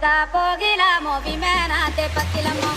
Porta pogila movimena te patilamo.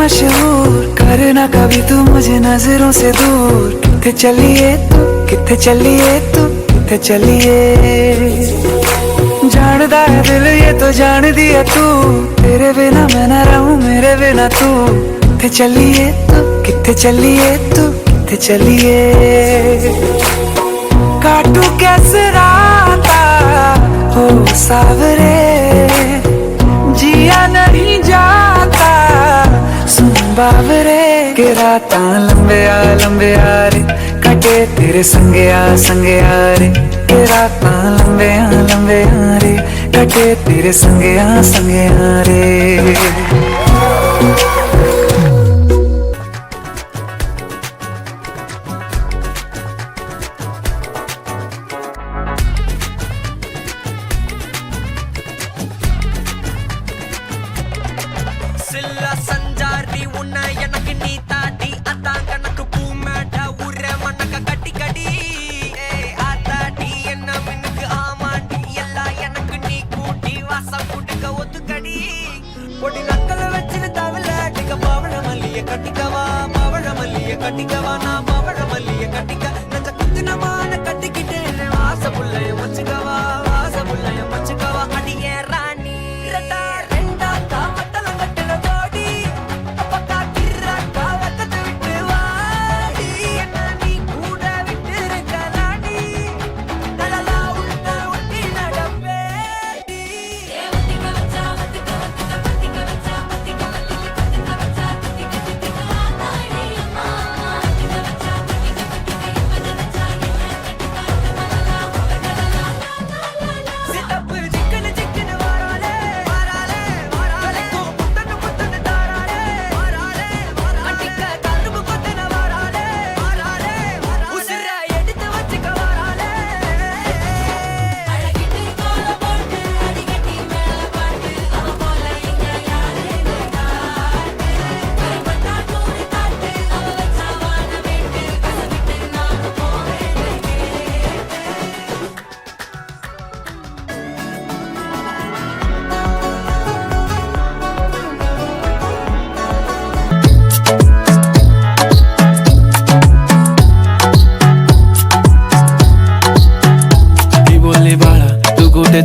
मशहूर करना कभी तू मुझे नजरों से दूर किथे चलिए तू किथे चलिए तू किथे चलिए जानदा है दिल ये तो जान दिया तू तेरे बिना मैं ना रहूं मेरे बिना तू किथे चलिए तू किथे चलिए तू किथे चलिए काटू कैसे राता हो सावरे जिया नहीं जाता सुन बावरे के रात लंबे आ रे कटे तेरे संगे आ रे के रात लंबे आ रे कटे तेरे संगे आ रे சில்லா சஞ்சாரி உன்னை எனக்கு நீ தாட்டி அதான் கணக்கு பூ மேட உர மணக்க கட்டி கடி ஆத்தாடி என்ன மின்னுக்கு ஆமாண்டி எல்லாம் எனக்கு நீ கூட்டி வாசம் கூட்டுக்க ஒத்துக்கடி பொடி நக்கல வச்சிரு தவள அடிக்க பவழ மல்லிய கட்டிக்கவா நான் பவழ மல்லிய கட்டிக்க நெஞ்ச குத்தினமான கட்டிக்கிட்டேன் வாச புள்ளைய வச்சுக்கவா அடியே ராணி ரெண்டா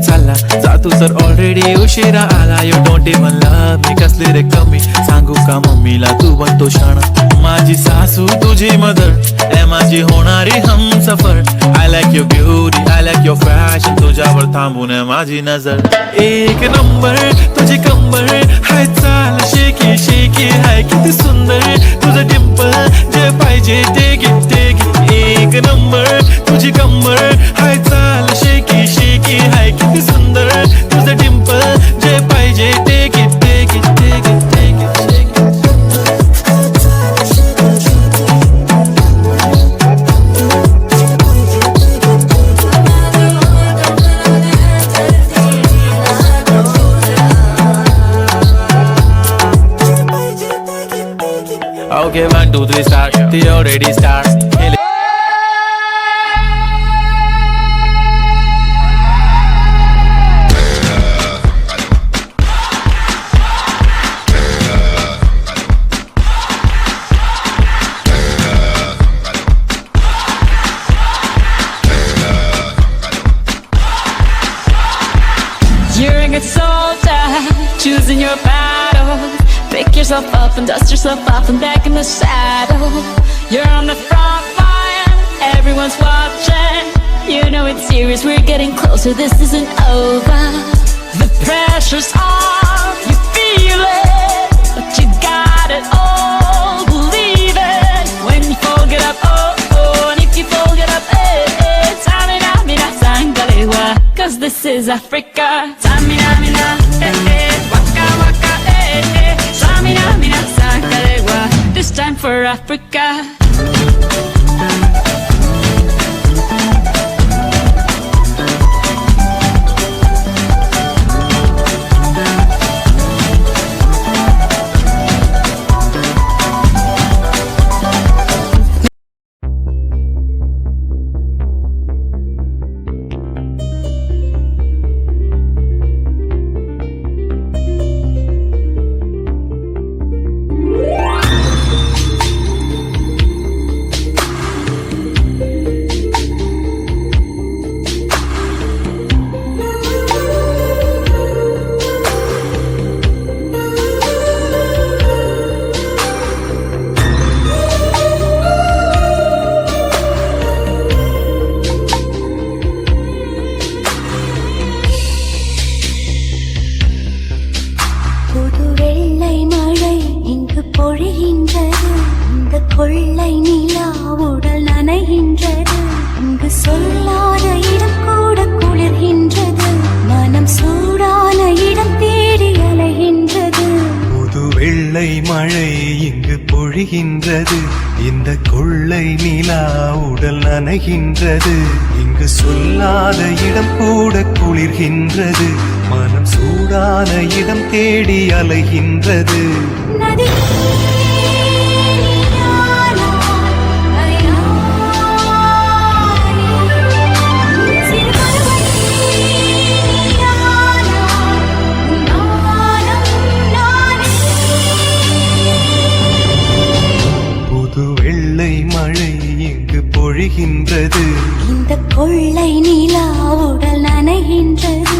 चालला जातू सर ऑलरेडी उशिरा आला you don't even love me कसले रे कमी सांगू का मम्मीला तू बनतो शाणा माझी सासू तुझी मदर ए माझी होणारी Humsafar I like your beauty I like your fashion तुझ्यावर थांबून माझी नजर एक नंबर तुझी कंबर हाय चाल शेकी शेकी हाय किती सुंदर तुझं डिंपल जे पाहिजे ते घे एक नंबर तुझी कंबर हाय चाल शेकी शेकी हाय किती सुंदर तुझं डिंपल जे पाहिजे ते घे Okay, 1, 2, 3, start. They already start. You're a good soldier, choosing your battles. Pick yourself up and dust yourself off and back in the saddle. You're on the front line, everyone's watching. You know it's serious, we're getting closer, this isn't over. The pressure's on, you feel it, but you got it all, believe it. When you fold it up, oh, oh, and if you fold it up, eh, eh, Tamina, mina, sangalewa, cause this is Africa. Tamina, mina, eh, eh, waka, waka, eh, eh, Tamina, mina, sangalewa, this time for Africa. பொழிகின்றது இந்த கொள்ளை நிலா உடல் நனைகின்றது இங்கு சொல்லாத இடம் கூட குளிர்கின்றது மனம் சூடான இடம் தேடி அலைகின்றது புது வெள்ளை மழை இங்கு பொழிகின்றது இந்த கொள்ளை நிலா உடல் நனைகின்றது இங்கு சொல்லாத இடம் கூட குளிர்கின்றது மனம் சூடான இடம் தேடி அலைகின்றது நதி பொழிகின்றது இந்த கொள்ளை நிலா உடல் நனைகின்றது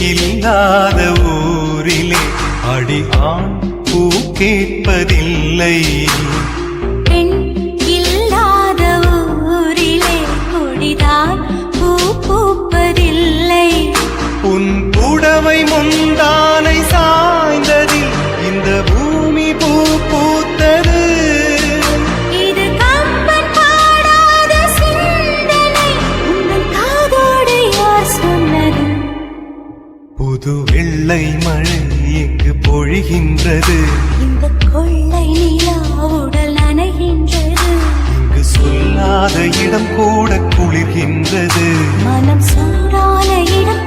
இல்லாத ஊரிலே அடி ஆண் பூ கேட்பதில்லை பெண் இல்லாத ஊரிலே கொடிதான் பூ பூப்பதில்லை உன் புடவை முந்தானை சாய்ந்ததில் இந்த பூமி பூ பூத்தது இது கம்பன் பாடாத சிந்தனை உங்கள் காதோடு யார் சொன்னது புது வெள்ளை மழை இங்கு பொழிகின்றது இந்த கொள்ளை நிலா உடல் நனைகின்றது இங்கு சொல்லாத இடம் கூட குளிர்கின்றது மனம் சூடான இடம்